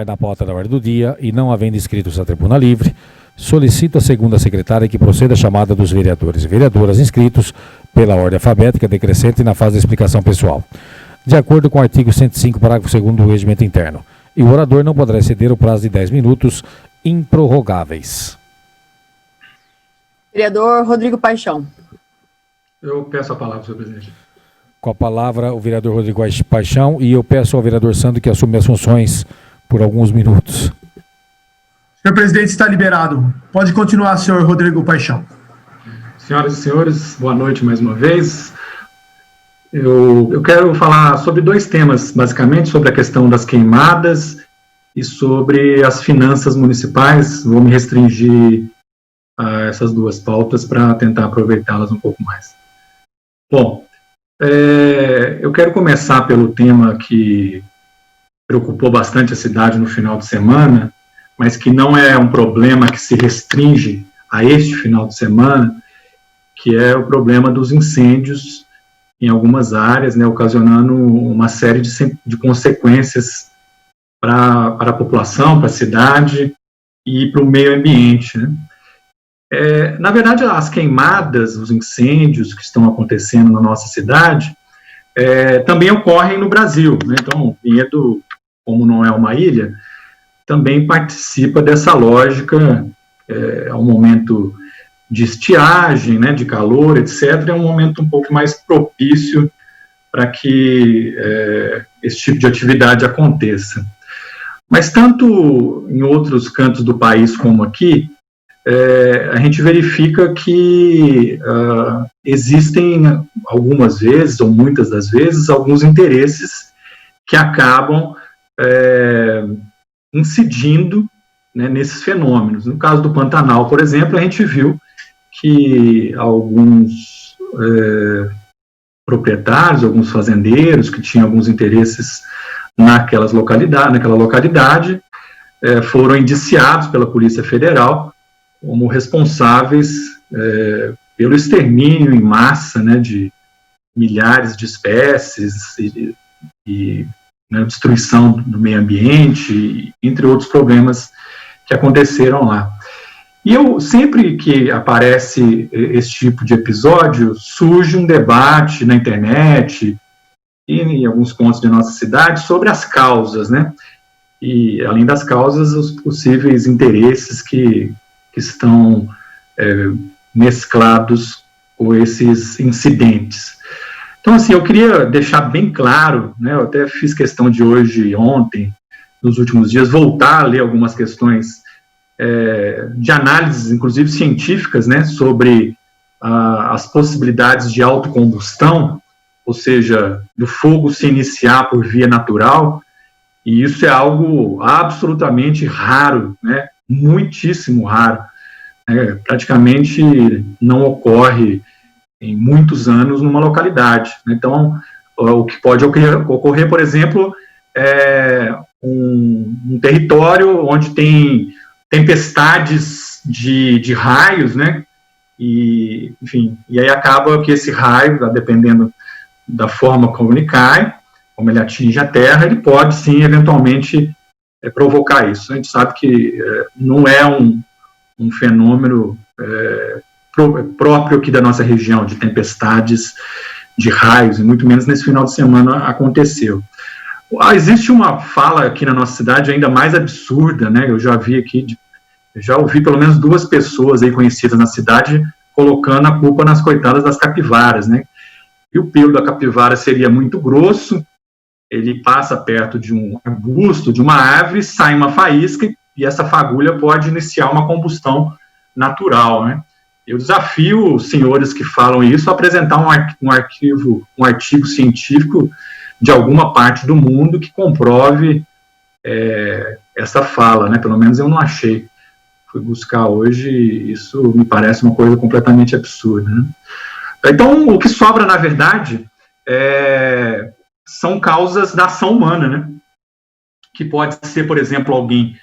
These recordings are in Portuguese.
Na pauta da ordem do dia e não havendo inscritos à tribuna livre, solicita a segunda secretária que proceda a chamada dos vereadores e vereadoras inscritos pela ordem alfabética decrescente na fase da explicação pessoal, de acordo com o artigo 105, parágrafo 2º do Regimento Interno. E o orador não poderá exceder o prazo de 10 minutos improrrogáveis. Vereador Rodrigo Paixão. Eu peço a palavra, senhor presidente. Com a palavra, o vereador Rodrigo Paixão, e eu peço ao vereador Sandro que assume as funções por alguns minutos. Senhor presidente, está liberado. Pode continuar, senhor Rodrigo Paixão. Senhoras e senhores, boa noite mais uma vez. Eu quero falar sobre dois temas, basicamente, sobre a questão das queimadas e sobre as finanças municipais. Vou me restringir a essas duas pautas para tentar aproveitá-las um pouco mais. Bom, eu quero começar pelo tema que preocupou bastante a cidade no final de semana, mas que não é um problema que se restringe a este final de semana, que é o problema dos incêndios em algumas áreas, né, ocasionando uma série de consequências para a população, para a cidade e para o meio ambiente, né? Na verdade, as queimadas, os incêndios que estão acontecendo na nossa cidade também ocorrem no Brasil, né? Então, Vinhedo, como não é uma ilha, também participa dessa lógica. É um momento de estiagem, né, de calor, etc., é um momento um pouco mais propício para que esse tipo de atividade aconteça. Mas tanto em outros cantos do país como aqui, a gente verifica que existem algumas vezes, ou muitas das vezes, alguns interesses que acabam incidindo, né, nesses fenômenos. No caso do Pantanal, por exemplo, a gente viu que alguns proprietários, alguns fazendeiros que tinham alguns interesses naquela localidade, foram indiciados pela Polícia Federal como responsáveis pelo extermínio em massa, né, de milhares de espécies e destruição do meio ambiente, entre outros problemas que aconteceram lá. E sempre que aparece esse tipo de episódio, surge um debate na internet e em alguns pontos de nossa cidade sobre as causas, né? E, além das causas, os possíveis interesses que estão mesclados com esses incidentes. Então, assim, eu queria deixar bem claro, né, eu até fiz questão de hoje e ontem, nos últimos dias, voltar a ler algumas questões de análises, inclusive científicas, né, sobre as possibilidades de autocombustão, ou seja, do fogo se iniciar por via natural, e isso é algo absolutamente raro, né, muitíssimo raro, praticamente não ocorre em muitos anos numa localidade. Então, o que pode ocorrer, por exemplo, é um território onde tem tempestades de raios, né? E, enfim, e aí acaba que esse raio, dependendo da forma como ele cai, como ele atinge a Terra, ele pode, sim, eventualmente provocar isso. A gente sabe que não é um fenômeno próprio aqui da nossa região, de tempestades, de raios, e muito menos nesse final de semana aconteceu. Existe uma fala aqui na nossa cidade ainda mais absurda, né? Eu já ouvi pelo menos duas pessoas aí conhecidas na cidade colocando a culpa nas coitadas das capivaras, né? E o pelo da capivara seria muito grosso, ele passa perto de um arbusto, de uma árvore, sai uma faísca, e essa fagulha pode iniciar uma combustão natural, né? Eu desafio os senhores que falam isso a apresentar um artigo científico de alguma parte do mundo que comprove essa fala, né? Pelo menos eu não achei. Fui buscar hoje e isso me parece uma coisa completamente absurda, né? Então, o que sobra, na verdade, são causas da ação humana, né? Que pode ser, por exemplo, alguém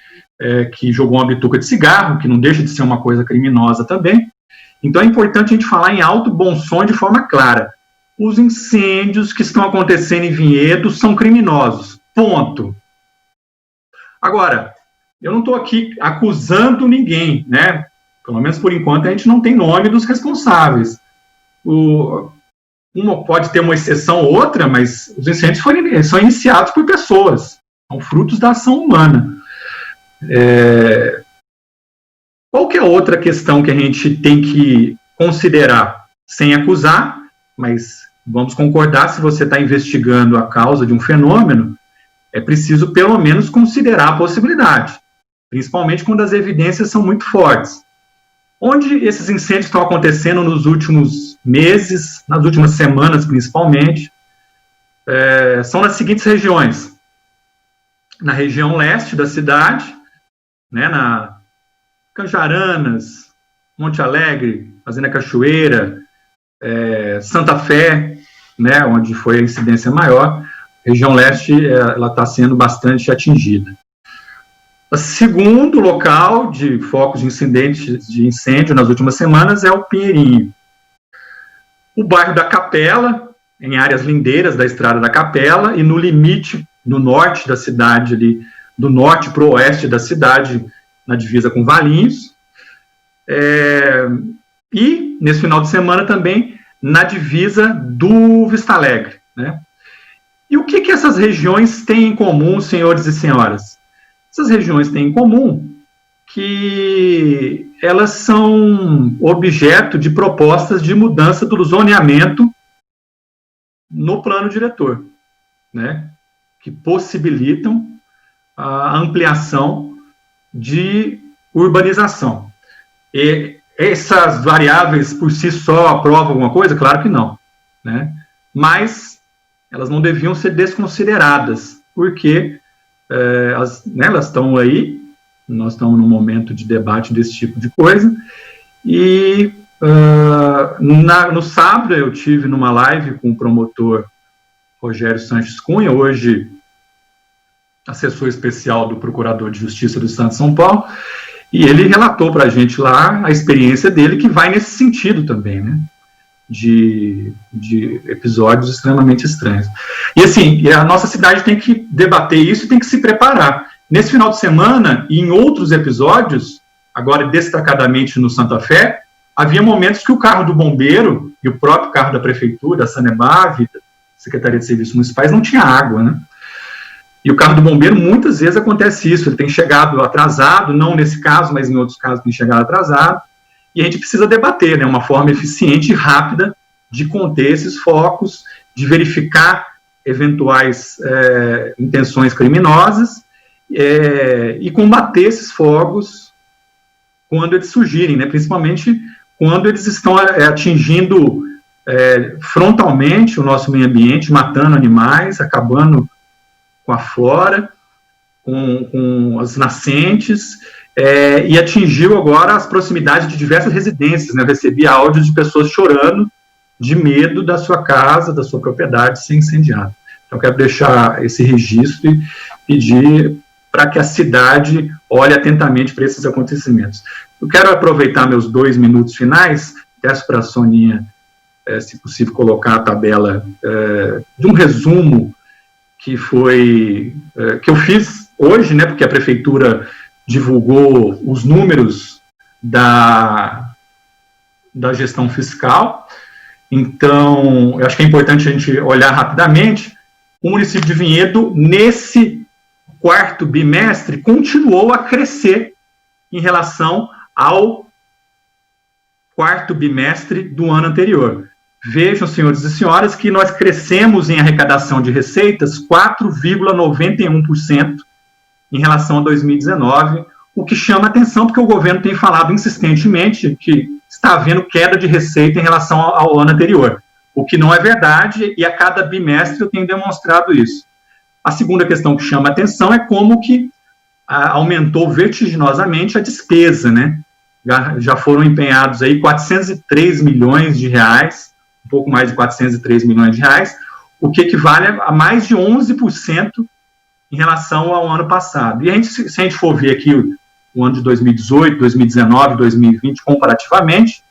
que jogou uma bituca de cigarro, que não deixa de ser uma coisa criminosa também. Então é importante a gente falar em alto bom som de forma clara. Os incêndios que estão acontecendo em Vinhedo são criminosos. Ponto. Agora, eu não estou aqui acusando ninguém, né? Pelo menos por enquanto a gente não tem nome dos responsáveis. Uma pode ter uma exceção ou outra, mas os incêndios são iniciados por pessoas, são frutos da ação humana. Qual que é outra questão que a gente tem que considerar, sem acusar, mas vamos concordar, se você está investigando a causa de um fenômeno, é preciso pelo menos considerar a possibilidade, principalmente quando as evidências são muito fortes. Onde esses incêndios estão acontecendo nos últimos meses, nas últimas semanas principalmente, são nas seguintes regiões. Na região leste da cidade, né, na Canjaranas, Monte Alegre, Fazenda Cachoeira, Santa Fé, né, onde foi a incidência maior. A região leste ela está sendo bastante atingida. O segundo local de focos de incidentes de incêndio nas últimas semanas é o Pinheirinho. O bairro da Capela, em áreas lindeiras da Estrada da Capela, e no limite, no norte da cidade, ali, do norte para o oeste da cidade, na divisa com Valinhos. E, nesse final de semana também, na divisa do Vista Alegre, né? E o que essas regiões têm em comum, senhores e senhoras? Essas regiões têm em comum que elas são objeto de propostas de mudança do zoneamento no plano diretor, né? Que possibilitam a ampliação de urbanização. E essas variáveis por si só aprovam alguma coisa? Claro que não, né? Mas elas não deviam ser desconsideradas, porque elas estão aí, nós estamos num momento de debate desse tipo de coisa, e no sábado eu tive numa live com o promotor Rogério Sanches Cunha, hoje assessor especial do Procurador de Justiça do Estado de São Paulo, e ele relatou para a gente lá a experiência dele, que vai nesse sentido também, né? De episódios extremamente estranhos. E assim, a nossa cidade tem que debater isso e tem que se preparar. Nesse final de semana, e em outros episódios, agora destacadamente no Santa Fé, havia momentos que o carro do bombeiro e o próprio carro da prefeitura, da Sanebave, da Secretaria de Serviços Municipais, não tinha água, né? E o carro do bombeiro, muitas vezes acontece isso, ele tem chegado atrasado, não nesse caso, mas em outros casos tem chegado atrasado, e a gente precisa debater, né, uma forma eficiente e rápida de conter esses focos, de verificar eventuais intenções criminosas e combater esses fogos quando eles surgirem, né, principalmente quando eles estão atingindo frontalmente o nosso meio ambiente, matando animais, acabando com a flora, com as nascentes, e atingiu agora as proximidades de diversas residências, né? Eu recebi áudios de pessoas chorando de medo da sua casa, da sua propriedade ser incendiada. Então, quero deixar esse registro e pedir para que a cidade olhe atentamente para esses acontecimentos. Eu quero aproveitar meus 2 minutos finais, peço para a Soninha, se possível, colocar a tabela de um resumo que eu fiz hoje, né, porque a prefeitura divulgou os números da gestão fiscal. Então, eu acho que é importante a gente olhar rapidamente. O município de Vinhedo, nesse quarto bimestre, continuou a crescer em relação ao quarto bimestre do ano anterior. Vejam, senhores e senhoras, que nós crescemos em arrecadação de receitas 4,91% em relação a 2019, o que chama atenção, porque o governo tem falado insistentemente que está havendo queda de receita em relação ao ano anterior, o que não é verdade, e a cada bimestre eu tenho demonstrado isso. A segunda questão que chama atenção é como que aumentou vertiginosamente a despesa, né? Já foram empenhados aí 403 milhões de reais, um pouco mais de 403 milhões de reais, o que equivale a mais de 11% em relação ao ano passado. E se a gente for ver aqui o ano de 2018, 2019, 2020, comparativamente,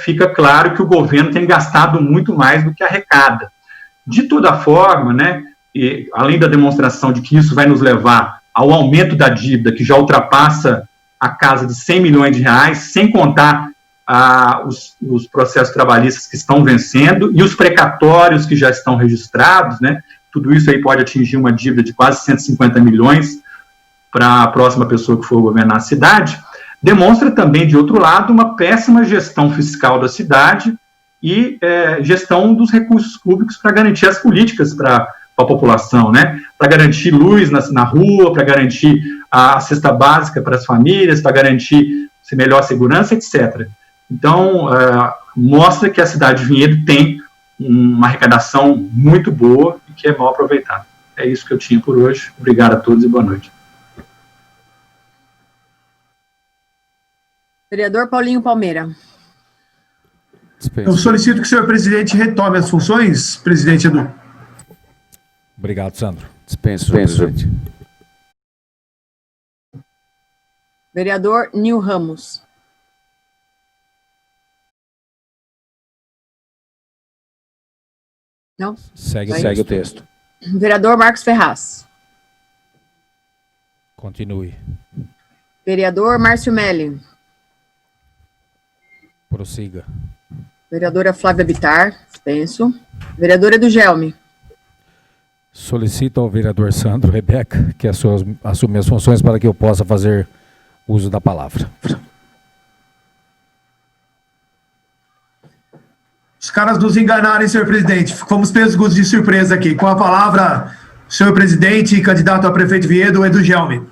fica claro que o governo tem gastado muito mais do que arrecada. De toda forma, né, e além da demonstração de que isso vai nos levar ao aumento da dívida, que já ultrapassa a casa de 100 milhões de reais, sem contar os processos trabalhistas que estão vencendo e os precatórios que já estão registrados, né? Tudo isso aí pode atingir uma dívida de quase 150 milhões para a próxima pessoa que for governar a cidade. Demonstra também, de outro lado, uma péssima gestão fiscal da cidade e gestão dos recursos públicos para garantir as políticas para a população, né? Para garantir luz na rua, para garantir a cesta básica para as famílias, para garantir melhor segurança, etc. Então, mostra que a cidade de Vinhedo tem uma arrecadação muito boa e que é mal aproveitada. É isso que eu tinha por hoje. Obrigado a todos e boa noite. Vereador Paulinho Palmeira. Eu solicito que o senhor presidente retome as funções, presidente Edu. Obrigado, Sandro. Dispenso, presidente. Vereador Nil Ramos. Não? Segue o texto. Vereador Marcos Ferraz. Continue. Vereador Márcio Melli. Prossiga. Vereadora Flávia Bittar. Dispenso. Vereadora Edu Gelme. Solicito ao vereador Sandro Rebeca que assuma as funções para que eu possa fazer uso da palavra. Os caras nos enganaram, senhor presidente. Fomos pegos de surpresa aqui. Com a palavra, senhor presidente e candidato a prefeito de Vinhedo, Edu Gelme.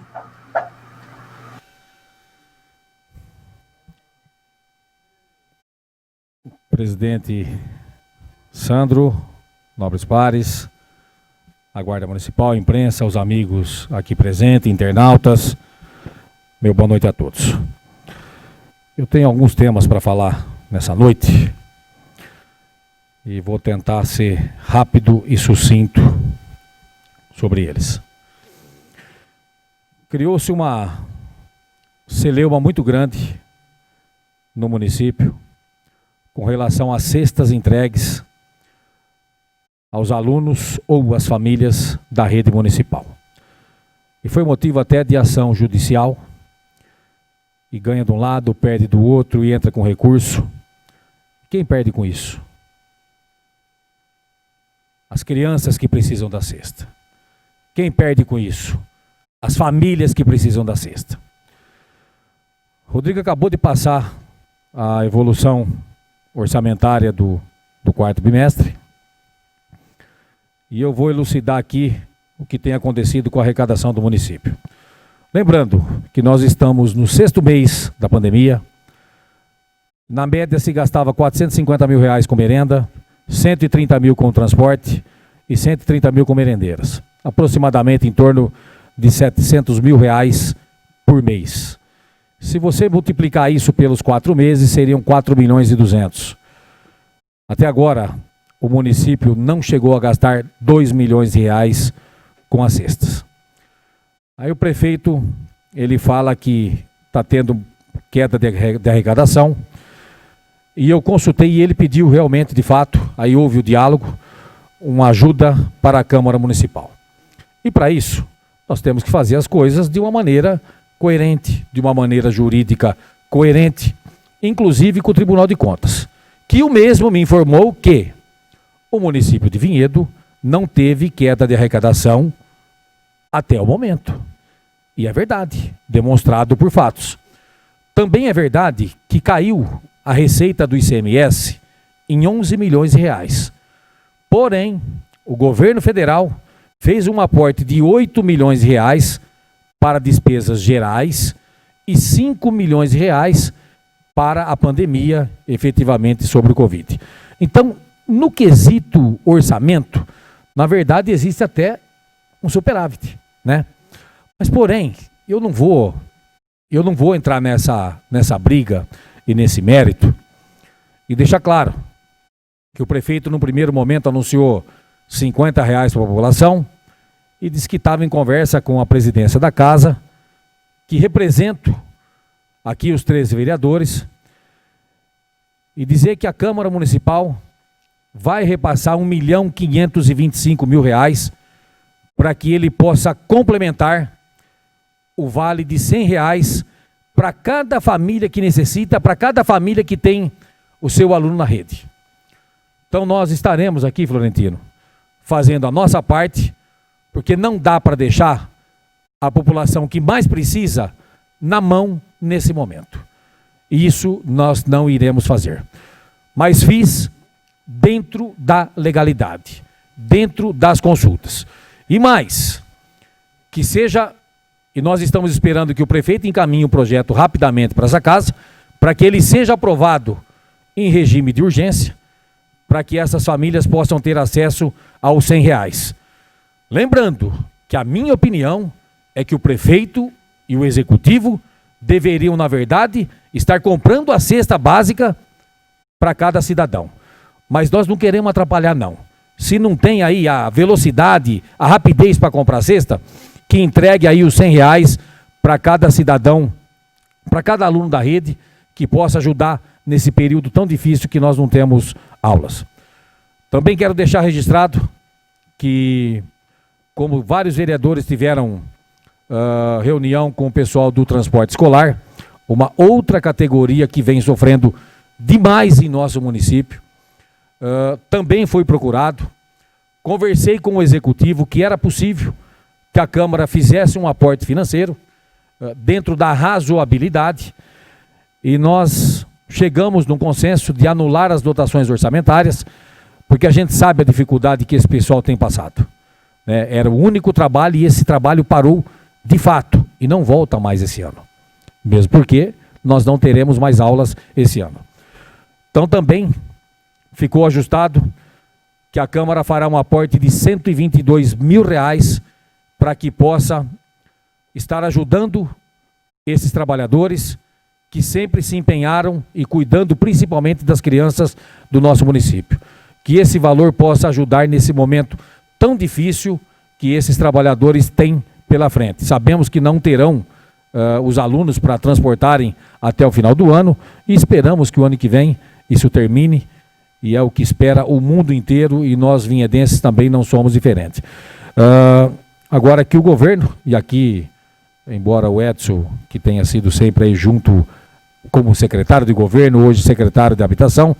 Presidente Sandro, nobres pares, a Guarda Municipal, a imprensa, os amigos aqui presentes, internautas, meu boa noite a todos. Eu tenho alguns temas para falar nessa noite e vou tentar ser rápido e sucinto sobre eles. Criou-se uma celeuma muito grande no município com relação às cestas entregues aos alunos ou às famílias da rede municipal. E foi motivo até de ação judicial, e ganha de um lado, perde do outro e entra com recurso. Quem perde com isso? As crianças que precisam da cesta. Quem perde com isso? As famílias que precisam da cesta. Rodrigo acabou de passar a evolução orçamentária do quarto bimestre. E eu vou elucidar aqui o que tem acontecido com a arrecadação do município. Lembrando que nós estamos no 6º mês da pandemia. Na média se gastava 450 mil reais com merenda, 130 mil com transporte e 130 mil com merendeiras. Aproximadamente em torno de 700 mil reais por mês. Se você multiplicar isso pelos 4 meses, seriam 4 milhões e 200. Até agora, o município não chegou a gastar 2 milhões de reais com as cestas. Aí o prefeito, ele fala que está tendo queda de arrecadação, e eu consultei e ele pediu realmente, de fato, aí houve o diálogo, uma ajuda para a Câmara Municipal. E para isso, nós temos que fazer as coisas de uma maneira coerente, de uma maneira jurídica coerente, inclusive com o Tribunal de Contas, que o mesmo me informou que o município de Vinhedo não teve queda de arrecadação até o momento. E é verdade, demonstrado por fatos. Também é verdade que caiu a receita do ICMS em 11 milhões de reais. Porém, o governo federal fez um aporte de 8 milhões de reais para despesas gerais e 5 milhões de reais para a pandemia, efetivamente, sobre o Covid. Então, no quesito orçamento, na verdade, existe até um superávit, né? Mas, porém, eu não vou entrar nessa briga e nesse mérito e deixar claro que o prefeito, no primeiro momento, anunciou 50 reais para a população e disse que estava em conversa com a presidência da casa, que represento aqui os 13 vereadores, e dizer que a Câmara Municipal vai repassar 1.525.000 reais para que ele possa complementar o vale de R$100 para cada família que necessita, para cada família que tem o seu aluno na rede. Então nós estaremos aqui, Florentino, fazendo a nossa parte, porque não dá para deixar a população que mais precisa na mão nesse momento. E isso nós não iremos fazer. Mas fiz dentro da legalidade, dentro das consultas. E mais, que seja, e nós estamos esperando que o prefeito encaminhe o projeto rapidamente para essa casa, para que ele seja aprovado em regime de urgência, para que essas famílias possam ter acesso aos R$100. Lembrando que a minha opinião é que o prefeito e o executivo deveriam, na verdade, estar comprando a cesta básica para cada cidadão. Mas nós não queremos atrapalhar, não. Se não tem aí a velocidade, a rapidez para comprar a cesta, que entregue aí os R$100 para cada cidadão, para cada aluno da rede, que possa ajudar nesse período tão difícil que nós não temos aulas. Também quero deixar registrado que, como vários vereadores tiveram reunião com o pessoal do transporte escolar, uma outra categoria que vem sofrendo demais em nosso município, também foi procurado. Conversei com o executivo que era possível que a Câmara fizesse um aporte financeiro dentro da razoabilidade, e nós chegamos num consenso de anular as dotações orçamentárias, porque a gente sabe a dificuldade que esse pessoal tem passado, né? Era o único trabalho e esse trabalho parou de fato e não volta mais esse ano, mesmo porque nós não teremos mais aulas esse ano. Então também ficou ajustado que a Câmara fará um aporte de R$122 mil para que possa estar ajudando esses trabalhadores que sempre se empenharam e cuidando principalmente das crianças do nosso município. Que esse valor possa ajudar nesse momento tão difícil que esses trabalhadores têm pela frente. Sabemos que não terão os alunos para transportarem até o final do ano e esperamos que o ano que vem isso termine, e é o que espera o mundo inteiro, e nós vinhedenses também não somos diferentes. Agora que o governo, e aqui, embora o Edson, que tenha sido sempre aí junto como secretário de governo, hoje secretário de habitação,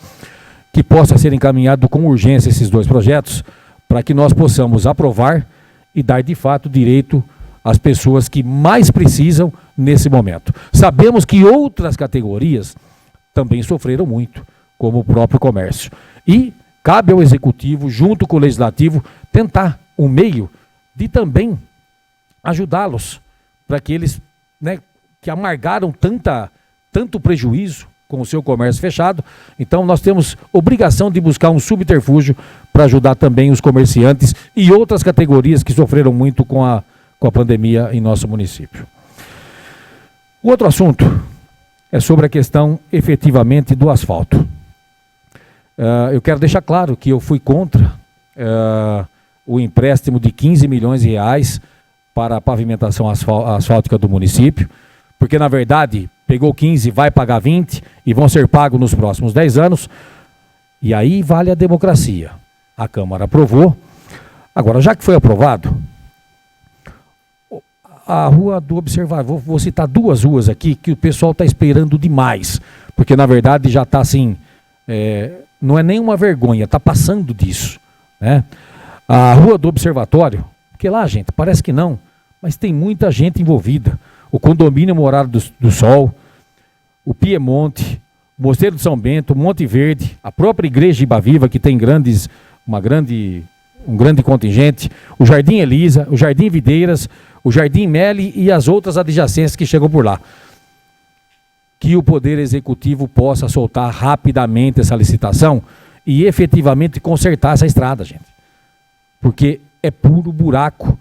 que possa ser encaminhado com urgência esses dois projetos, para que nós possamos aprovar e dar de fato direito às pessoas que mais precisam nesse momento. Sabemos que outras categorias também sofreram muito, como o próprio comércio. E cabe ao executivo, junto com o legislativo, tentar um meio de também ajudá-los, para que eles, né, que amargaram tanto prejuízo com o seu comércio fechado. Então nós temos obrigação de buscar um subterfúgio para ajudar também os comerciantes e outras categorias que sofreram muito com a pandemia em nosso município. O outro assunto é sobre a questão efetivamente do asfalto. Eu quero deixar claro que eu fui contra o empréstimo de R$15 milhões para a pavimentação asfáltica do município, porque na verdade pegou 15, vai pagar 20 e vão ser pagos nos próximos 10 anos, e aí vale a democracia. A Câmara aprovou. Agora, já que foi aprovado, a Rua do Observador, vou citar duas ruas aqui que o pessoal está esperando demais, porque na verdade já está assim, não é nenhuma vergonha, está passando disso, né? A Rua do Observatório, porque lá, gente, parece que não, mas tem muita gente envolvida. O Condomínio Morada do Sol, o Piemonte, o Mosteiro de São Bento, o Monte Verde, a própria Igreja de Ibaviva, que tem um grande contingente, o Jardim Elisa, o Jardim Videiras, o Jardim Meli e as outras adjacências que chegam por lá. Que o Poder Executivo possa soltar rapidamente essa licitação e efetivamente consertar essa estrada, gente. Porque é puro buraco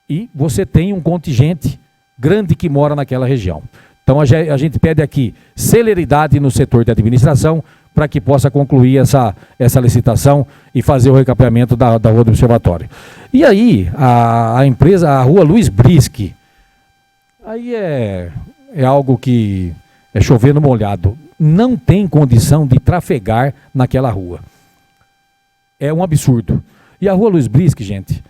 e você tem um contingente grande que mora naquela região. Então a gente pede aqui celeridade no setor de administração para que possa concluir essa licitação e fazer o recapeamento da Rua do Observatório. E aí, a empresa, a Rua Luiz Brisque, aí é algo que é chover no molhado. Não tem condição de trafegar naquela rua. É um absurdo. E a Rua Luiz Brisque, gente,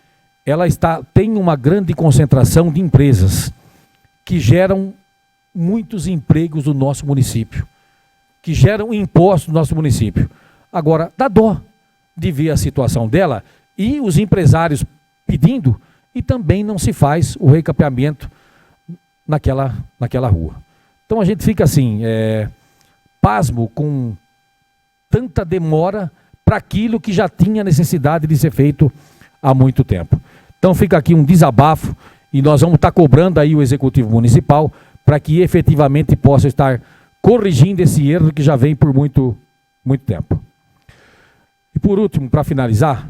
ela tem uma grande concentração de empresas que geram muitos empregos no nosso município, que geram impostos no nosso município. Agora, dá dó de ver a situação dela e os empresários pedindo, e também não se faz o recapeamento naquela rua. Então a gente fica assim, pasmo com tanta demora para aquilo que já tinha necessidade de ser feito há muito tempo. Então fica aqui um desabafo e nós vamos estar cobrando aí o Executivo Municipal para que efetivamente possa estar corrigindo esse erro que já vem por muito tempo. E por último, para finalizar,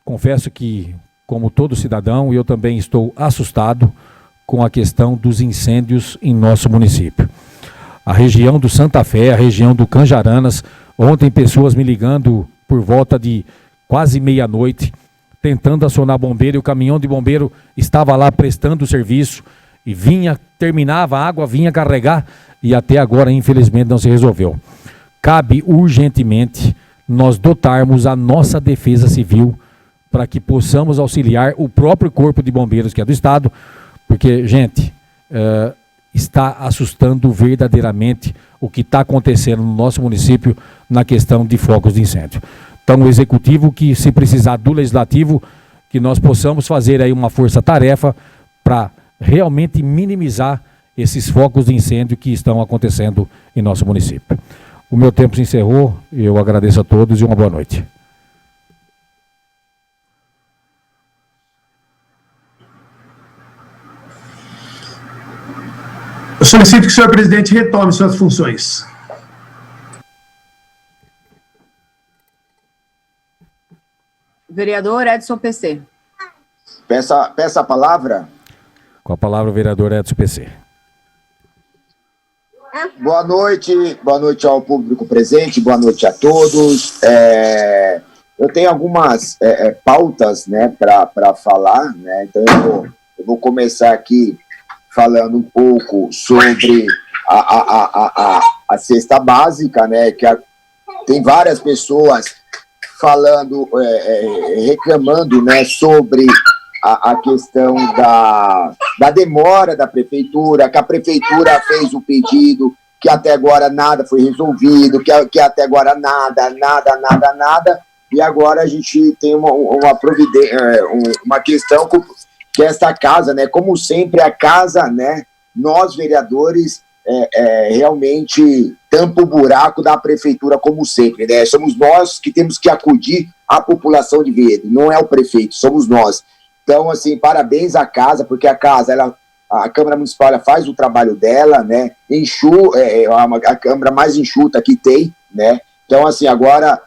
confesso que, como todo cidadão, eu também estou assustado com a questão dos incêndios em nosso município. A região do Santa Fé, a região do Canjaranas, ontem pessoas me ligando por volta de quase meia-noite, tentando acionar bombeiro, e o caminhão de bombeiro estava lá prestando o serviço, e terminava a água, vinha carregar, e até agora, infelizmente, não se resolveu. Cabe urgentemente nós dotarmos a nossa defesa civil para que possamos auxiliar o próprio Corpo de Bombeiros, que é do Estado, porque, gente, está assustando verdadeiramente o que está acontecendo no nosso município na questão de focos de incêndio. Então, o Executivo, que se precisar do Legislativo, que nós possamos fazer aí uma força-tarefa para realmente minimizar esses focos de incêndio que estão acontecendo em nosso município. O meu tempo se encerrou, eu agradeço a todos e uma boa noite. Eu solicito que o senhor presidente retome suas funções. Vereador Edson PC. Peça a palavra. Com a palavra o vereador Edson PC. Boa noite ao público presente, boa noite a todos. Eu tenho algumas pautas, né, para falar, né, então eu vou começar aqui falando um pouco sobre a cesta básica, né, que tem várias pessoas falando, reclamando, né, sobre a questão da demora da prefeitura, que a prefeitura fez o pedido, que até agora nada foi resolvido, que até agora nada, e agora a gente tem uma questão que esta casa, né, como sempre a casa, né, nós vereadores realmente tampa o buraco da prefeitura como sempre, né, somos nós que temos que acudir a população de Vinhedo, não é o prefeito, somos nós. Então, assim, parabéns à casa, porque a casa, a Câmara Municipal faz o trabalho dela, né? A Câmara mais enxuta que tem, né? Então, assim, agora,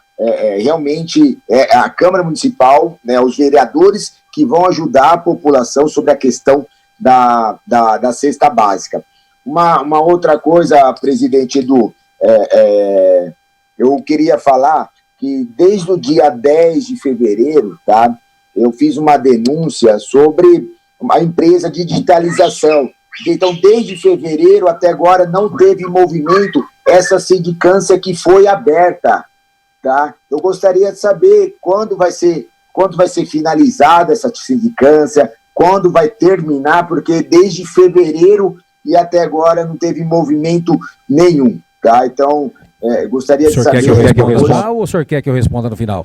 realmente, a Câmara Municipal, né, os vereadores que vão ajudar a população sobre a questão da cesta básica. Uma outra coisa, presidente Edu, eu queria falar que desde o dia 10 de fevereiro, tá? Eu fiz uma denúncia sobre a empresa de digitalização. Então, desde fevereiro até agora, não teve movimento essa sindicância que foi aberta. Tá? Eu gostaria de saber quando vai ser finalizada essa sindicância, quando vai terminar, porque desde fevereiro e até agora não teve movimento nenhum. Tá? Então, gostaria de saber... O senhor quer que eu responda ou o senhor quer que eu responda no final?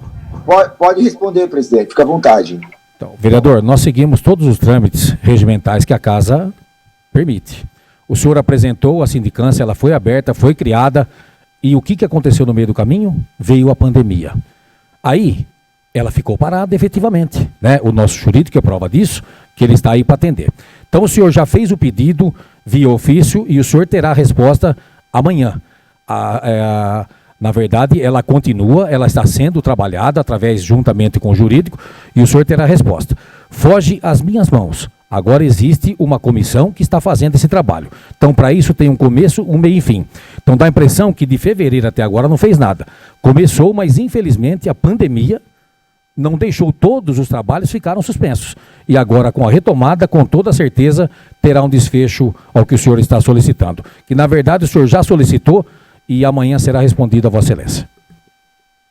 Pode responder, presidente, fica à vontade. Então, vereador, nós seguimos todos os trâmites regimentais que a casa permite. O senhor apresentou a sindicância, ela foi aberta, foi criada, e o que aconteceu no meio do caminho? Veio a pandemia. Aí, ela ficou parada efetivamente, né? O nosso jurídico é prova disso, que ele está aí para atender. Então, o senhor já fez o pedido via ofício e o senhor terá a resposta amanhã. Na verdade, ela continua, ela está sendo trabalhada juntamente com o jurídico, e o senhor terá a resposta. Foge às minhas mãos. Agora existe uma comissão que está fazendo esse trabalho. Então, para isso tem um começo, um meio e fim. Então, dá a impressão que de fevereiro até agora não fez nada. Começou, mas infelizmente a pandemia não deixou, todos os trabalhos ficaram suspensos. E agora, com a retomada, com toda certeza, terá um desfecho ao que o senhor está solicitando. Que, na verdade, o senhor já solicitou, e amanhã será respondido a Vossa Excelência.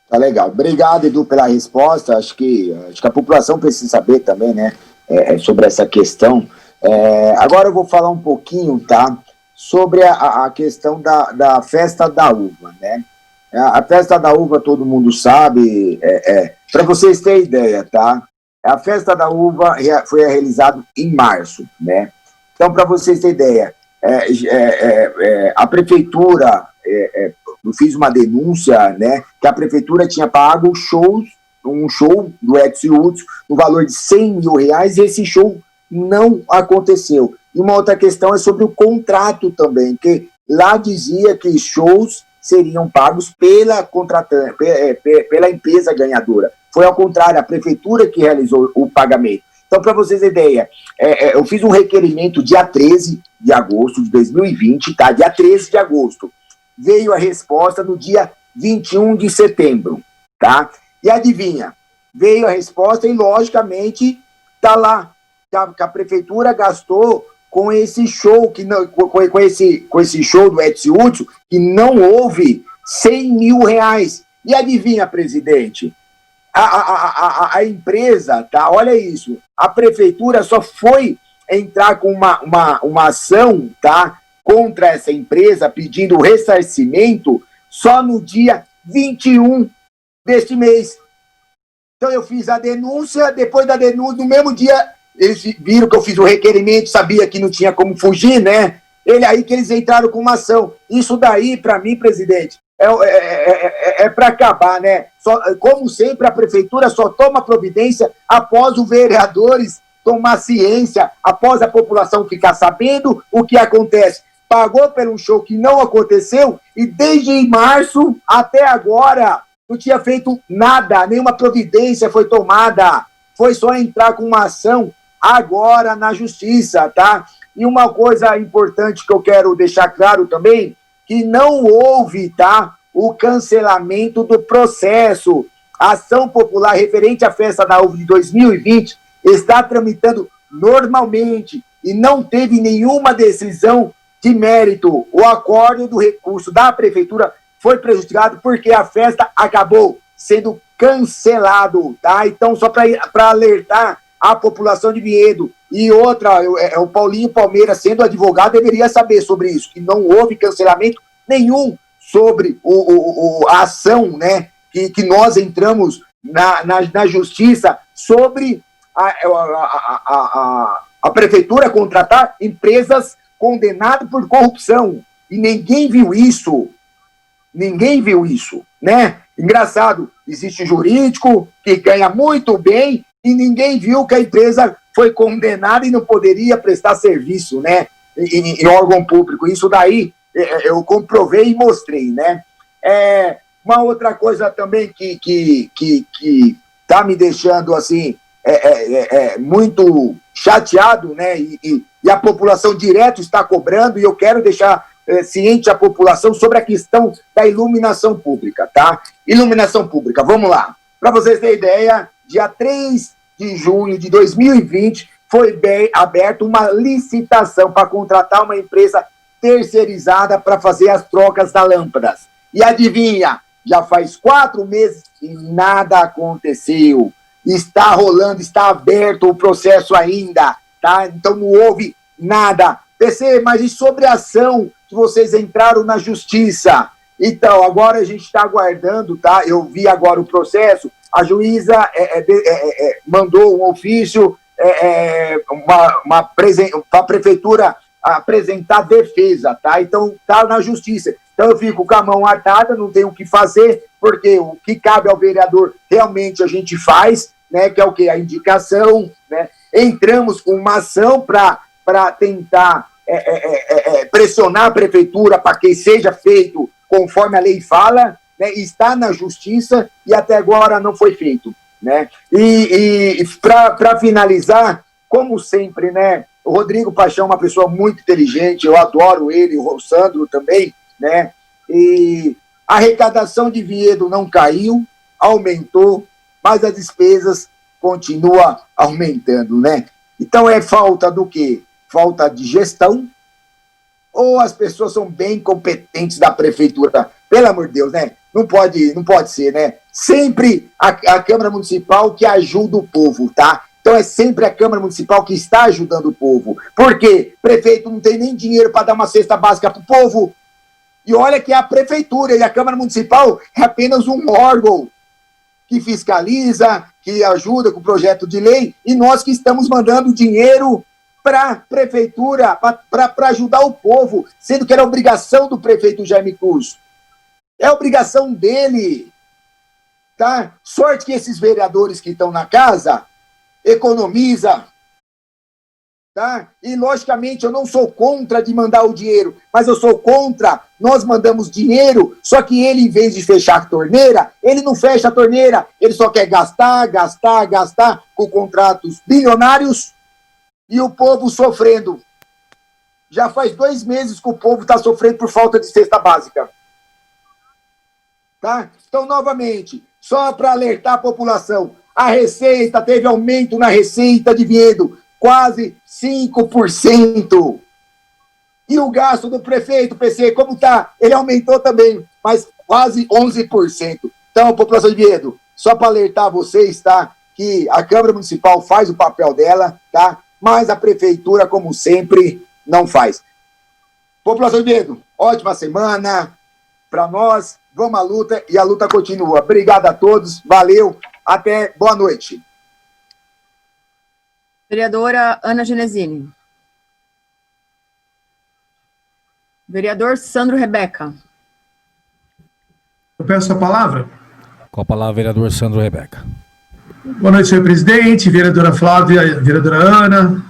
Tá legal. Obrigado, Edu, pela resposta. Acho que a população precisa saber também, né, sobre essa questão. Agora eu vou falar um pouquinho, tá, sobre a questão da festa da uva, né? A festa da uva todo mundo sabe, para vocês terem ideia, tá? A festa da uva foi realizada em março, né? Então, para vocês terem ideia, a prefeitura, eu fiz uma denúncia, né, que a prefeitura tinha pago um show do Edson Hudson no valor de R$100 mil, e esse show não aconteceu. E uma outra questão é sobre o contrato também, que lá dizia que shows seriam pagos pela contratante, pela empresa ganhadora. Foi ao contrário, a prefeitura que realizou o pagamento. Então, para vocês terem ideia, eu fiz um requerimento dia 13 de agosto de 2020, tá? Dia 13 de agosto. Veio a resposta no dia 21 de setembro, tá? E adivinha? Veio a resposta e, logicamente, tá lá. Que a prefeitura gastou com esse show, com esse show do Edson Hudson, que não houve R$100 mil. E adivinha, presidente? A empresa, tá? Olha isso, a prefeitura só foi entrar com uma ação, tá, contra essa empresa, pedindo ressarcimento, só no dia 21 deste mês. Então eu fiz a denúncia, depois da denúncia, no mesmo dia, eles viram que eu fiz o requerimento, sabia que não tinha como fugir, né? Aí que eles entraram com uma ação. Isso daí, para mim, presidente, é para acabar, né? Como sempre, a prefeitura só toma providência após os vereadores tomar ciência, após a população ficar sabendo o que acontece. Pagou pelo show que não aconteceu e desde março até agora não tinha feito nada, nenhuma providência foi tomada. Foi só entrar com uma ação agora na justiça, tá? E uma coisa importante que eu quero deixar claro também, que não houve, tá, o cancelamento do processo. A ação popular referente à festa da uva de 2020 está tramitando normalmente e não teve nenhuma decisão de mérito. O acordo do recurso da prefeitura foi prejudicado porque a festa acabou sendo cancelado, tá? Então, só para alertar a população de Vinhedo. E outra, o Paulinho Palmeira, sendo advogado, deveria saber sobre isso, que não houve cancelamento nenhum sobre a ação, né, que nós entramos na justiça sobre a prefeitura contratar empresas condenadas por corrupção. E ninguém viu isso. Ninguém viu isso, né? Engraçado, existe jurídico que ganha muito bem e ninguém viu que a empresa foi condenada e não poderia prestar serviço, né, em órgão público. Isso daí eu comprovei e mostrei, né? Uma outra coisa também que tá me deixando assim muito chateado, né? E a população direto está cobrando, e eu quero deixar ciente a população sobre a questão da iluminação pública, tá? Iluminação pública, vamos lá. Para vocês terem ideia, dia 3 de junho de 2020 foi aberta uma licitação para contratar uma empresa terceirizada para fazer as trocas das lâmpadas. E adivinha, já faz 4 meses e nada aconteceu. Está rolando, está aberto o processo ainda, tá? Então não houve nada. PC, mas e sobre a ação que vocês entraram na justiça? Então, agora a gente está aguardando, tá? Eu vi agora o processo, a juíza mandou um ofício para a prefeitura apresentar defesa, tá? Então, tá na justiça. Então, eu fico com a mão atada, não tenho o que fazer, porque o que cabe ao vereador, realmente a gente faz, né? Que é o quê? A indicação, né? Entramos com uma ação para tentar pressionar a prefeitura para que seja feito conforme a lei fala, né? Está na justiça e até agora não foi feito, né? E para finalizar, como sempre, né? O Rodrigo Paixão é uma pessoa muito inteligente, eu adoro ele, o Sandro também, né? E a arrecadação de Vinhedo não caiu, aumentou, mas as despesas continuam aumentando, né? Então é falta do quê? Falta de gestão, ou as pessoas são bem competentes da prefeitura? Pelo amor de Deus, né? Não pode ser, né? Sempre a Câmara Municipal que ajuda o povo, tá? Então é sempre a Câmara Municipal que está ajudando o povo. Por quê? Prefeito não tem nem dinheiro para dar uma cesta básica para o povo. E olha que a Prefeitura e a Câmara Municipal é apenas um órgão que fiscaliza, que ajuda com o projeto de lei, e nós que estamos mandando dinheiro para a Prefeitura, para ajudar o povo, sendo que era obrigação do prefeito Jaime Cruz. É obrigação dele. Tá? Sorte que esses vereadores que estão na casa economiza. Tá? E, logicamente, eu não sou contra de mandar o dinheiro, mas eu sou contra, nós mandamos dinheiro, só que ele, em vez de fechar a torneira, ele não fecha a torneira, ele só quer gastar com contratos bilionários e o povo sofrendo. Já faz 2 meses que o povo está sofrendo por falta de cesta básica. Tá? Então, novamente, só para alertar a população, a receita, teve aumento na receita de Vinhedo, quase 5%. E o gasto do prefeito, PC, como está? Ele aumentou também, mas quase 11%. Então, população de Vinhedo, só para alertar vocês, tá? Que a Câmara Municipal faz o papel dela, tá? Mas a Prefeitura, como sempre, não faz. População de Vinhedo, ótima semana para nós. Vamos à luta e a luta continua. Obrigado a todos, valeu, até boa noite. Vereadora Ana Genesini. Vereador Sandro Rebeca. Eu peço a palavra. Com a palavra, vereador Sandro Rebeca. Boa noite, senhor presidente, vereadora Flávia, vereadora Ana,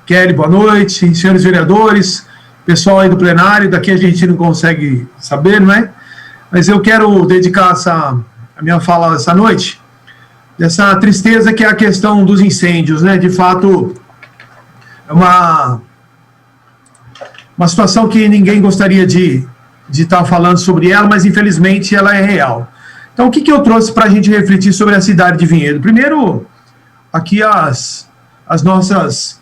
Kelly, boa noite, senhores vereadores, pessoal aí do plenário, daqui a gente não consegue saber, não é? Mas eu quero dedicar a minha fala essa noite dessa tristeza que é a questão dos incêndios, né? De fato, é uma situação que ninguém gostaria de estar falando sobre ela, mas infelizmente ela é real. Então, o que eu trouxe para a gente refletir sobre a cidade de Vinhedo? Primeiro, aqui as nossas,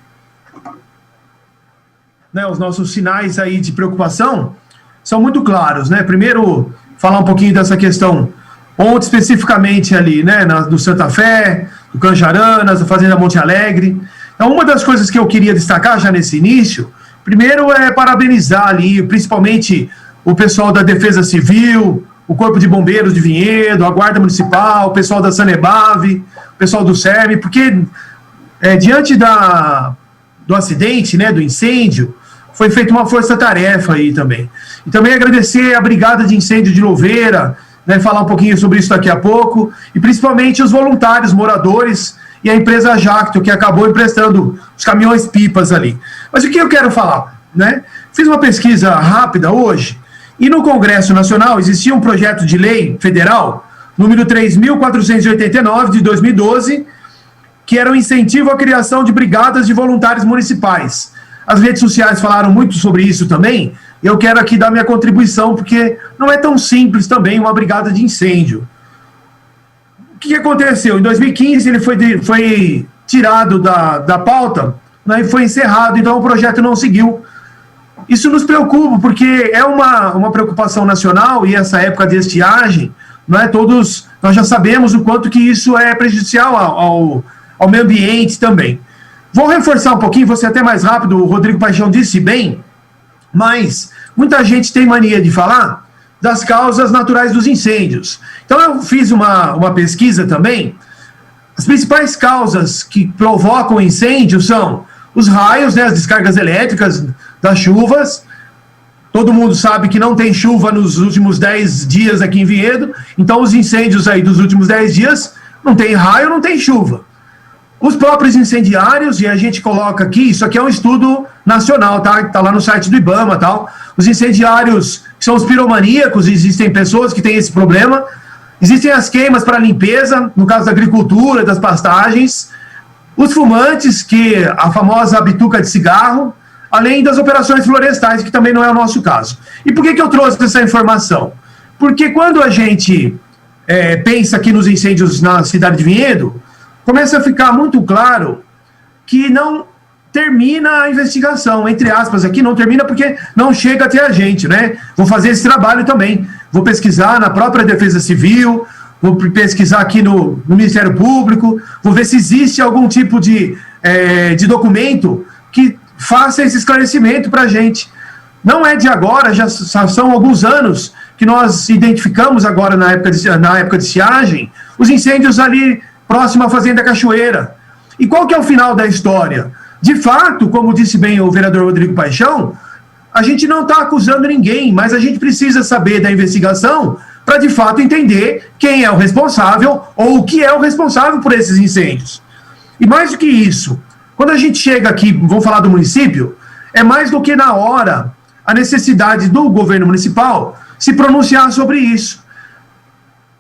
né, os nossos sinais aí de preocupação são muito claros, né? Primeiro, falar um pouquinho dessa questão ontem especificamente ali, né, do Santa Fé, do Canjaranas, da Fazenda Monte Alegre. Então, uma das coisas que eu queria destacar já nesse início, primeiro é parabenizar ali, principalmente o pessoal da Defesa Civil, o Corpo de Bombeiros de Vinhedo, a Guarda Municipal, o pessoal da Sanebave, o pessoal do SERM, porque diante do acidente, né, do incêndio, foi feita uma força-tarefa aí também. E também agradecer a Brigada de Incêndio de Louveira, né, falar um pouquinho sobre isso daqui a pouco, e principalmente os voluntários, moradores, e a empresa Jacto, que acabou emprestando os caminhões-pipas ali. Mas o que eu quero falar, né? Fiz uma pesquisa rápida hoje, e no Congresso Nacional existia um projeto de lei federal, número 3.489, de 2012, que era um incentivo à criação de brigadas de voluntários municipais. As redes sociais falaram muito sobre isso também, e eu quero aqui dar minha contribuição, porque não é tão simples também uma brigada de incêndio. O que aconteceu? Em 2015 ele foi tirado da pauta, né, e foi encerrado, então o projeto não seguiu. Isso nos preocupa, porque é uma preocupação nacional, e essa época de estiagem, não é, todos nós já sabemos o quanto que isso é prejudicial ao meio ambiente também. Vou reforçar um pouquinho, vou ser até mais rápido, o Rodrigo Paixão disse bem, mas muita gente tem mania de falar das causas naturais dos incêndios. Então eu fiz uma pesquisa também. As principais causas que provocam incêndio são os raios, né, as descargas elétricas das chuvas. Todo mundo sabe que não tem chuva nos últimos 10 dias aqui em Vinhedo, então os incêndios aí dos últimos 10 dias não tem raio, não tem chuva. Os próprios incendiários, e a gente coloca aqui, isso aqui é um estudo nacional, tá? Tá lá no site do IBAMA, tal. Os incendiários, que são os piromaníacos, existem pessoas que têm esse problema. Existem as queimas para limpeza, no caso da agricultura, das pastagens. Os fumantes, que a famosa bituca de cigarro, além das operações florestais, que também não é o nosso caso. E por que eu trouxe essa informação? Porque quando a gente pensa aqui nos incêndios na cidade de Vinhedo, começa a ficar muito claro que não termina a investigação, entre aspas, aqui não termina porque não chega até a gente, né? Vou fazer esse trabalho também, vou pesquisar na própria Defesa Civil, o vou pesquisar aqui no Ministério Público, vou ver se existe algum tipo de documento que faça esse esclarecimento para a gente. Não é de agora, já são alguns anos que nós identificamos agora na época de estiagem, os incêndios ali próximo à Fazenda Cachoeira. E qual que é o final da história? De fato, como disse bem o vereador Rodrigo Paixão, a gente não está acusando ninguém, mas a gente precisa saber da investigação para, de fato, entender quem é o responsável ou o que é o responsável por esses incêndios. E mais do que isso, quando a gente chega aqui, vamos falar do município, é mais do que na hora a necessidade do governo municipal se pronunciar sobre isso.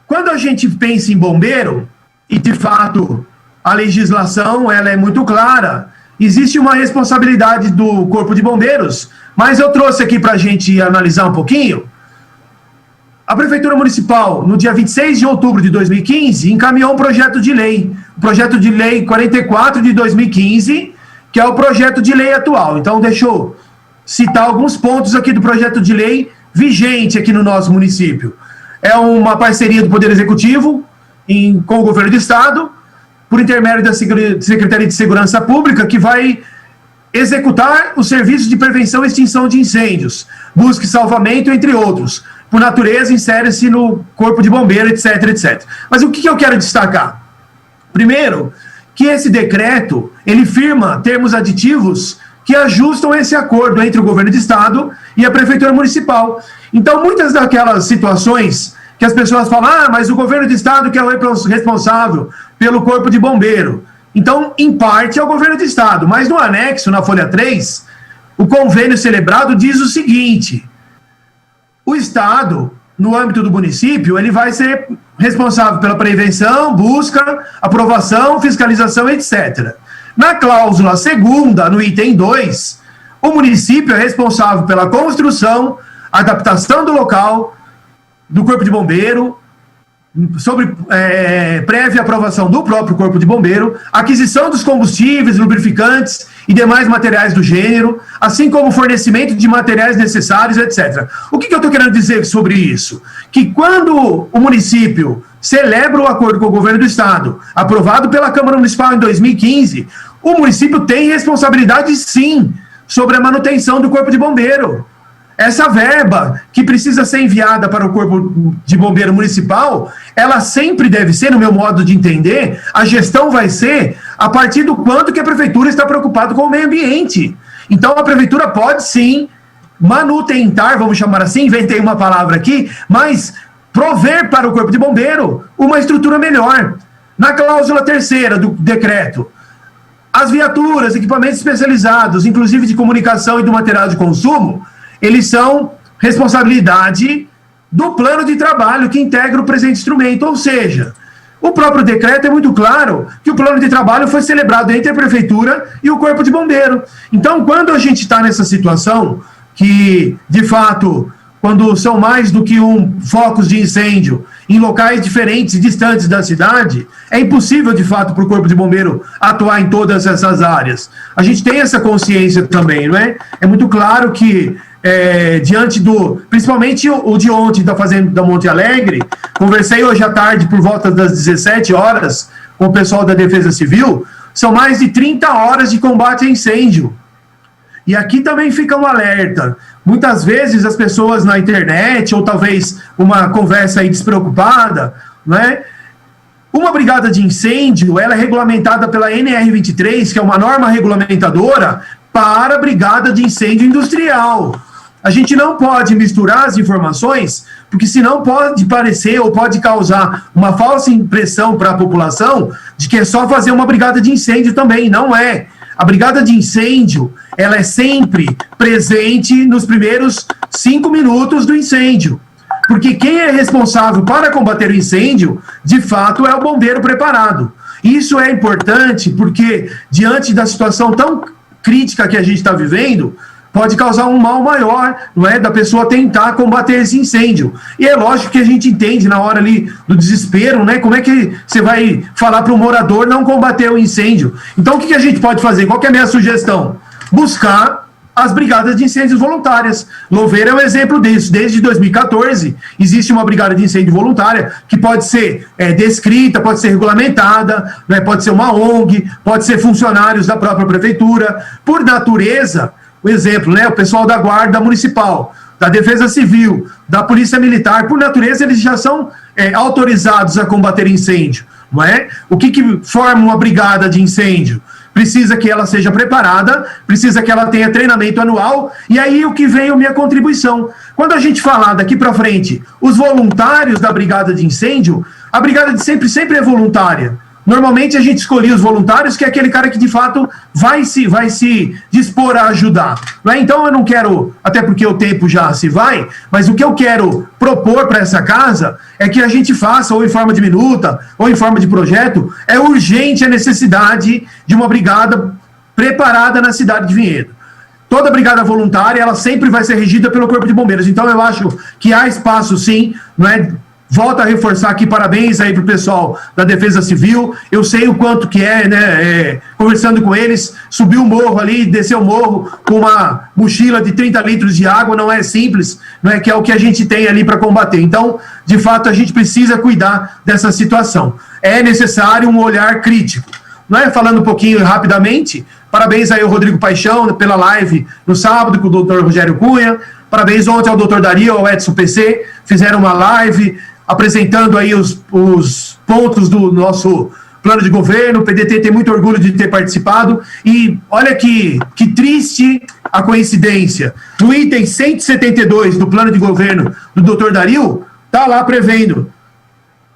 Quando a gente pensa em bombeiro, e de fato a legislação ela é muito clara, existe uma responsabilidade do Corpo de Bombeiros, mas eu trouxe aqui para a gente analisar um pouquinho. A Prefeitura Municipal, no dia 26 de outubro de 2015, encaminhou um projeto de lei, o projeto de lei 44 de 2015, que é o projeto de lei atual. Então, deixa eu citar alguns pontos aqui do projeto de lei vigente aqui no nosso município. É uma parceria do Poder Executivo com o Governo do Estado, por intermédio da Secretaria de Segurança Pública, que vai executar os serviços de prevenção e extinção de incêndios, busca e salvamento, entre outros. Por natureza, insere-se no Corpo de Bombeiro, etc, etc. Mas o que eu quero destacar? Primeiro, que esse decreto, ele firma termos aditivos que ajustam esse acordo entre o Governo do Estado e a Prefeitura Municipal. Então, muitas daquelas situações que as pessoas falam, mas o Governo do Estado que é o responsável pelo Corpo de Bombeiro. Então, em parte, é o Governo do Estado. Mas no anexo, na folha 3, o convênio celebrado diz o seguinte: o Estado, no âmbito do município, ele vai ser responsável pela prevenção, busca, aprovação, fiscalização, etc. Na cláusula segunda, no item 2, o município é responsável pela construção, adaptação do local, do Corpo de Bombeiro, sobre prévia aprovação do próprio Corpo de Bombeiro, aquisição dos combustíveis, lubrificantes e demais materiais do gênero, assim como fornecimento de materiais necessários, etc. O que eu estou querendo dizer sobre isso? Que quando o município celebra o acordo com o Governo do Estado, aprovado pela Câmara Municipal em 2015, o município tem responsabilidade, sim, sobre a manutenção do Corpo de Bombeiro. Essa verba que precisa ser enviada para o Corpo de Bombeiro Municipal, ela sempre deve ser, no meu modo de entender, a gestão vai ser a partir do quanto que a Prefeitura está preocupada com o meio ambiente. Então a Prefeitura pode sim manutentar, vamos chamar assim, inventei uma palavra aqui, mas prover para o Corpo de Bombeiro uma estrutura melhor. Na cláusula 3ª do decreto, as viaturas, equipamentos especializados, inclusive de comunicação e do material de consumo, eles são responsabilidade do plano de trabalho que integra o presente instrumento, ou seja, o próprio decreto é muito claro que o plano de trabalho foi celebrado entre a Prefeitura e o Corpo de Bombeiro. Então, quando a gente está nessa situação, que, de fato, quando são mais do que focos de incêndio em locais diferentes e distantes da cidade, é impossível, de fato, para o Corpo de Bombeiro atuar em todas essas áreas. A gente tem essa consciência também, não é? É muito claro que diante principalmente o de ontem da Fazenda da Monte Alegre, conversei hoje à tarde por volta das 17 horas com o pessoal da Defesa Civil, são mais de 30 horas de combate a incêndio. E aqui também fica um alerta. Muitas vezes as pessoas na internet, ou talvez uma conversa aí despreocupada, né? Uma brigada de incêndio, ela é regulamentada pela NR23, que é uma norma regulamentadora para a brigada de incêndio industrial. A gente não pode misturar as informações, porque senão pode parecer ou pode causar uma falsa impressão para a população de que é só fazer uma brigada de incêndio também. Não é. A brigada de incêndio, ela é sempre presente nos primeiros 5 minutos do incêndio. Porque quem é responsável para combater o incêndio, de fato, é o bombeiro preparado. Isso é importante porque, diante da situação tão crítica que a gente está vivendo, pode causar um mal maior, não é, da pessoa tentar combater esse incêndio. E é lógico que a gente entende na hora ali do desespero, né, como é que você vai falar para o morador não combater o incêndio. Então o que a gente pode fazer? Qual que é a minha sugestão? Buscar as brigadas de incêndios voluntárias. Louveira é um exemplo disso. Desde 2014, existe uma brigada de incêndio voluntária que pode ser descrita, pode ser regulamentada, né, pode ser uma ONG, pode ser funcionários da própria prefeitura. Por natureza, o exemplo, né, o pessoal da Guarda Municipal, da Defesa Civil, da Polícia Militar, por natureza, eles já são autorizados a combater incêndio, não é? O que forma uma brigada de incêndio? Precisa que ela seja preparada, precisa que ela tenha treinamento anual, e aí o que vem a minha contribuição. Quando a gente falar daqui para frente, os voluntários da brigada de incêndio, a brigada de sempre é voluntária. Normalmente a gente escolhia os voluntários, que é aquele cara que de fato vai se dispor a ajudar. Não é? Então eu não quero, até porque o tempo já se vai, mas o que eu quero propor para essa casa é que a gente faça, ou em forma de minuta, ou em forma de projeto, é urgente a necessidade de uma brigada preparada na cidade de Vinhedo. Toda brigada voluntária, ela sempre vai ser regida pelo Corpo de Bombeiros. Então eu acho que há espaço sim, não é? Volto a reforçar aqui, parabéns aí pro pessoal da Defesa Civil. Eu sei o quanto que né, conversando com eles, subir o morro ali, descer o morro com uma mochila de 30 litros de água, não é simples, não é, que é o que a gente tem ali para combater. Então, de fato, a gente precisa cuidar dessa situação. É necessário um olhar crítico. Não é? Falando um pouquinho rapidamente, parabéns aí ao Rodrigo Paixão pela live no sábado com o doutor Rogério Cunha, parabéns ontem ao doutor Dario, ao Edson PC, fizeram uma live apresentando aí os pontos do nosso plano de governo. O PDT tem muito orgulho de ter participado. E olha que triste a coincidência. No item 172 do plano de governo do Dr. Dario, está lá prevendo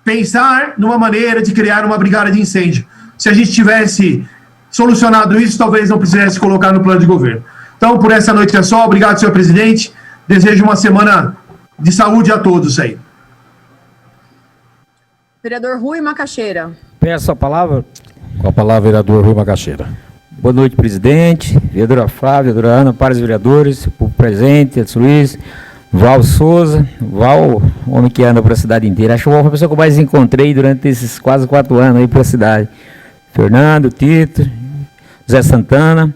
pensar numa maneira de criar uma brigada de incêndio. Se a gente tivesse solucionado isso, talvez não precisasse colocar no plano de governo. Então, por essa noite é só. Obrigado, senhor presidente. Desejo uma semana de saúde a todos aí. Vereador Rui Macaxeira. Peço a palavra. Com a palavra, vereador Rui Macaxeira. Boa noite, presidente, vereadora Flávia, vereadora Ana, pares vereadores, o presente, Edson Luiz, Val Souza, Val, homem que anda para a cidade inteira. Acho que foi a pessoa que eu mais encontrei durante esses quase 4 anos aí para a cidade. Fernando, Tito, Zé Santana.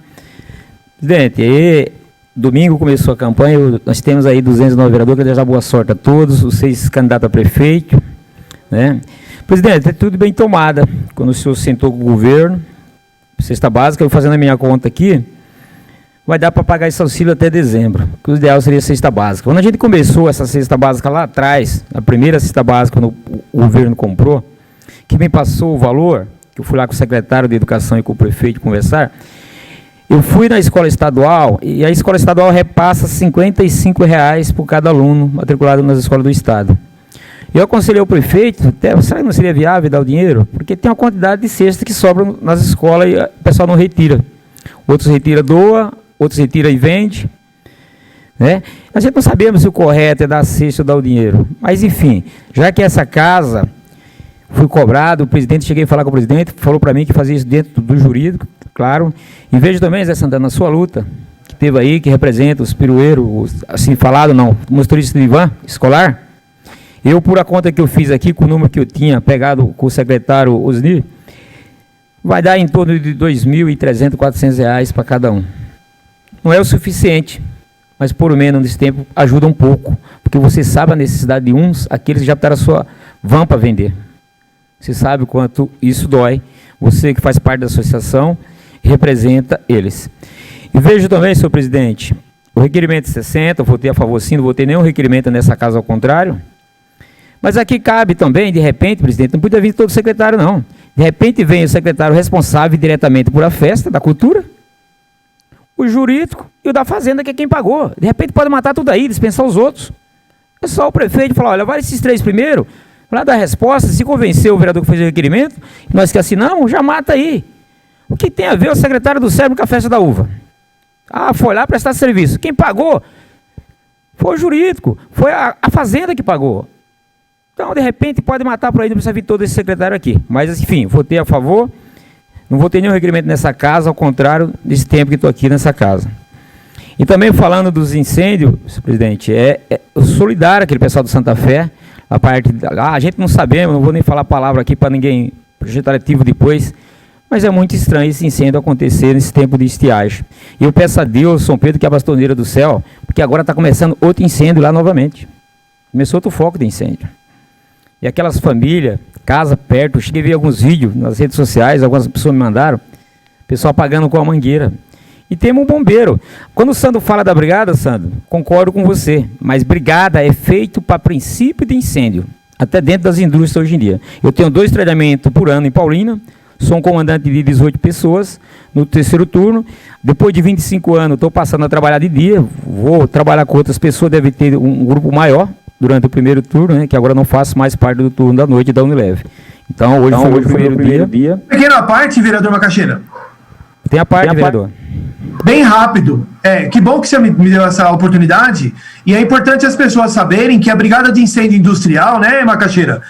Presidente, aí, domingo começou a campanha, nós temos aí 209 vereadores, quero desejar boa sorte a todos, os 6 candidatos a prefeito, né? Presidente, é tudo bem tomada. Quando o senhor sentou com o governo, cesta básica, eu fazendo a minha conta aqui, vai dar para pagar esse auxílio até dezembro, que o ideal seria cesta básica. Quando a gente começou essa cesta básica lá atrás, a primeira cesta básica, quando o governo comprou, que me passou o valor, que eu fui lá com o secretário de Educação e com o prefeito conversar, eu fui na escola estadual, e a escola estadual repassa R$55 por cada aluno matriculado nas escolas do estado. Eu aconselhei ao prefeito, será que não seria viável dar o dinheiro? Porque tem uma quantidade de cestas que sobram nas escolas e o pessoal não retira. Outros retira, doa, outros retira e vende. Né? A gente não sabemos se o correto é dar a cesta ou dar o dinheiro. Mas, enfim, já que essa casa foi cobrada, o presidente, cheguei a falar com o presidente, falou para mim que fazia isso dentro do jurídico, claro. E vejo também, Zé Santana, na sua luta, que teve aí, que representa os pirueiros, assim falado, não, motorista de van escolar. Eu, por a conta que eu fiz aqui, com o número que eu tinha pegado com o secretário Osni, vai dar em torno de R$2.300, R$400 para cada um. Não é o suficiente, mas por menos nesse tempo ajuda um pouco, porque você sabe a necessidade de uns, aqueles que já botaram a sua van para vender. Você sabe o quanto isso dói, você que faz parte da associação, representa eles. E vejo também, senhor presidente, o requerimento de 60, eu votei a favor sim, não votei nenhum requerimento nessa casa ao contrário. Mas aqui cabe também, de repente, presidente, não podia vir todo secretário, não. De repente vem o secretário responsável diretamente por a festa da cultura, o jurídico e o da fazenda, que é quem pagou. De repente pode matar tudo aí, dispensar os outros. É só o prefeito falar, olha, vai esses 3 primeiro, para dar a resposta, se convencer o vereador que fez o requerimento, nós que assinamos, já mata aí. O que tem a ver o secretário do SEBRE com a festa da uva? Ah, foi lá prestar serviço. Quem pagou foi o jurídico, foi a fazenda que pagou. Então, de repente, pode matar por aí, não precisa vir todo esse secretário aqui. Mas, enfim, votei a favor, não votei nenhum requerimento nessa casa, ao contrário desse tempo que estou aqui nessa casa. E também falando dos incêndios, presidente, solidário aquele pessoal do Santa Fé, a parte, a gente não sabemos, não vou nem falar a palavra aqui para ninguém, projeto ativo depois, Mas é muito estranho esse incêndio acontecer nesse tempo de estiagem. E eu peço a Deus, São Pedro, que é a bastoneira do céu, porque agora está começando outro incêndio lá novamente. Começou outro foco de incêndio. E aquelas famílias, casa perto, eu cheguei a ver alguns vídeos nas redes sociais, algumas pessoas me mandaram, pessoal apagando com a mangueira. E temos um bombeiro. Quando o Sandro fala da brigada, Sandro, concordo com você, mas brigada é feito para princípio de incêndio, até dentro das indústrias hoje em dia. Eu tenho 2 treinamentos por ano em Paulínia, sou um comandante de 18 pessoas no 3º turno. Depois de 25 anos, estou passando a trabalhar de dia, vou trabalhar com outras pessoas, deve ter um grupo maior durante o 1º turno, né, que agora não faço mais parte do turno da noite da Unilever. Então, hoje foi o primeiro dia. Pequena parte, vereador Macaxeira. Tem a parte, vereador. Bem rápido. Que bom que você me deu essa oportunidade. E é importante as pessoas saberem que a Brigada de Incêndio Industrial, né, Macaxeira,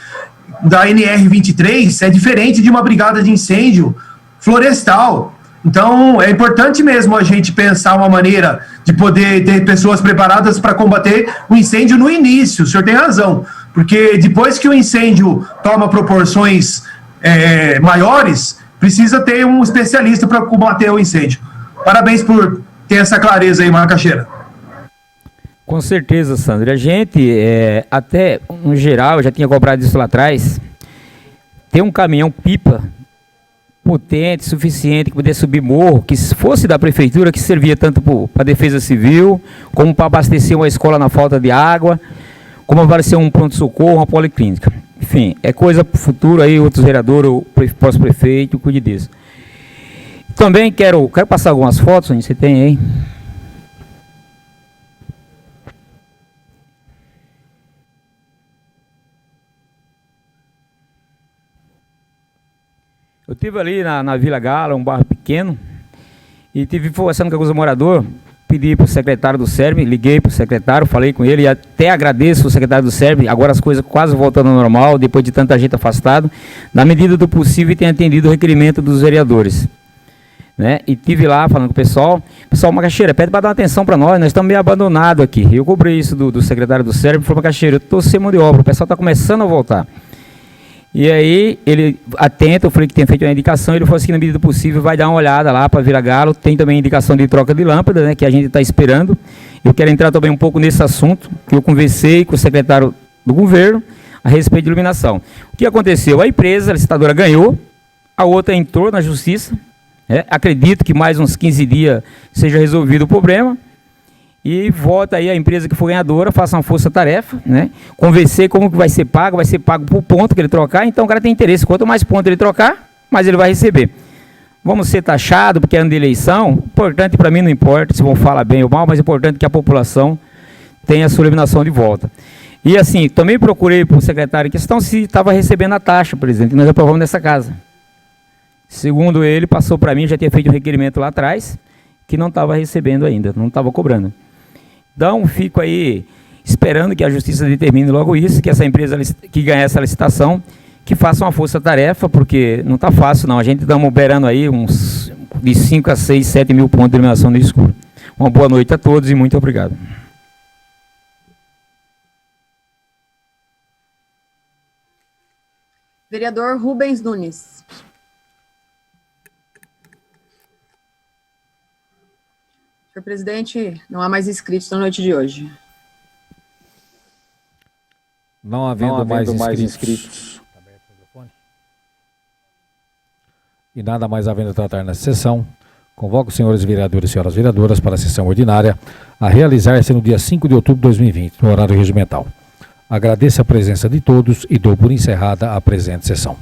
da NR23, é diferente de uma brigada de incêndio florestal. Então, é importante mesmo a gente pensar uma maneira de poder ter pessoas preparadas para combater o incêndio no início. O senhor tem razão. Porque depois que o incêndio toma proporções maiores, precisa ter um especialista para combater o incêndio. Parabéns por ter essa clareza aí, Macaxeira. Com certeza, Sandro. A gente, até no geral, eu já tinha cobrado isso lá atrás, ter um caminhão pipa potente, suficiente, que pudesse subir morro, que fosse da prefeitura, que servia tanto para a defesa civil, como para abastecer uma escola na falta de água, como abastecer um pronto-socorro, uma policlínica. Enfim, é coisa para o futuro aí, outros vereadores, o pós-prefeito, cuide disso. Também quero passar algumas fotos, onde você tem aí. Eu estive ali na Vila Gala, um bairro pequeno, e estive conversando com alguns moradores, pedi para o secretário do SERB, liguei para o secretário, falei com ele, e até agradeço o secretário do SERB, agora as coisas quase voltando ao normal, depois de tanta gente afastada, na medida do possível, tem atendido o requerimento dos vereadores. Né? E estive lá falando com o pessoal, Macaxeira, pede para dar uma atenção para nós estamos meio abandonados aqui. Eu cobrei isso do secretário do SERB, falou, Macaxeira, eu estou sem mão de obra, o pessoal está começando a voltar. E aí, ele atento, eu falei que tinha feito uma indicação, ele falou assim, na medida do possível, vai dar uma olhada lá para Vila Galo, tem também indicação de troca de lâmpada, né, que a gente está esperando. Eu quero entrar também um pouco nesse assunto, que eu conversei com o secretário do governo a respeito de iluminação. O que aconteceu? A empresa, a licitadora ganhou, a outra entrou na justiça, acredito que mais uns 15 dias seja resolvido o problema, e volta aí a empresa que foi ganhadora, faça uma força-tarefa, né? Convencer como que vai ser pago por ponto que ele trocar, então o cara tem interesse, quanto mais ponto ele trocar, mais ele vai receber. Vamos ser taxados, porque é ano de eleição, importante para mim não importa se vão falar bem ou mal, mas é importante que a população tenha a sua iluminação de volta. E assim, também procurei para o secretário em questão se estava recebendo a taxa, presidente, que nós aprovamos nessa casa. Segundo ele, passou para mim, já tinha feito um requerimento lá atrás, que não estava recebendo ainda, não estava cobrando. Então, fico aí esperando que a justiça determine logo isso, que essa empresa que ganhar essa licitação, que faça uma força-tarefa, porque não está fácil não. A gente está operando aí uns de 5 a 6, 7 mil pontos de iluminação no escuro. Uma boa noite a todos e muito obrigado. Vereador Rubens Nunes. Senhor presidente, não há mais inscritos na noite de hoje. Não havendo mais inscritos. E nada mais havendo a tratar nessa sessão, convoco os senhores vereadores e senhoras vereadoras para a sessão ordinária a realizar-se no dia 5 de outubro de 2020, no horário regimental. Agradeço a presença de todos e dou por encerrada a presente sessão.